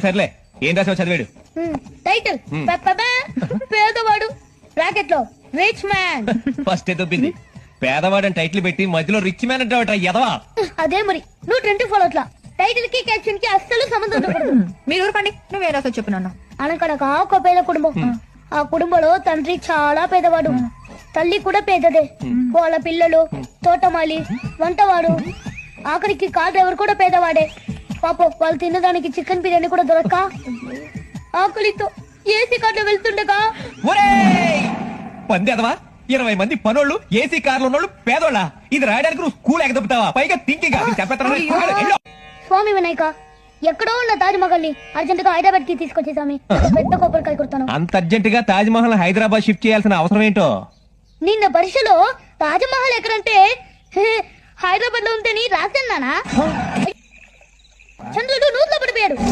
సర్లే ఏం రాసావు చదివాడు టైటిల్ పేదవాడు బ్రాకెట్ లో రిచ్ మ్యాన్. ఫస్ట్ దొబ్బింది. పేదవాడని టైటిల్ పెట్టి మధ్యలో రిచ్ మ్యాన్ అంటే ఎదవా. అదే మరి నువ్వు 24 అట్లా టైటిల్ కి క్యాప్షన్ కి అస్సలు సంబంధం ఉండకూడదు. మీరు ఊరుకోండి, నువ్వే రాసో చెప్పు నాన్న. అనకనగా ఒక పేద కుటుంబం. ఆ కుటుంబంలో తండ్రి చాలా పేదవాడు, తల్లి కూడా పేదదే. వాళ్ళ పిల్లలు తోటమాలి, వంటవాడు, ఆఖరికి కార్ డ్రైవర్ కూడా పేదవాడే. పాపం వాళ్ళు తినడానికి చికెన్ బిర్యానీ కూడా దొరక్క ఆకలితో ఏసీ కార్లో వెళ్తుండగా పంది ఎదవా 20 మంది పనోళ్ళు ఏసీ కార్లు ఉన్నోళ్ళు పేదోళ్ళ. ఇది రాయడానికి నువ్వు స్కూల్ ఎగదొప్పుతావా? పైగా థింకింగ్. స్వామి వినాయక, ఎక్కడో ఉన్న తాజ్ మహల్ ని అర్జెంట్ గా హైదరాబాద్ కి తీసుకొచ్చే స్వామి. పెద్ద కొబ్బరికాయ కొడతాను. అంత అర్జెంట్ గా తాజ్ మహల్ హైదరాబాద్ షిఫ్ట్ చేయాల్సిన అవసరం ఏంటో. నిన్న పరీక్షలో తాజ్ మహల్ ఎక్కడంటే హైదరాబాద్ లో ఉంటేని రాసన్నానా. చంద్రుడు నూతులో పడిపోయాడు.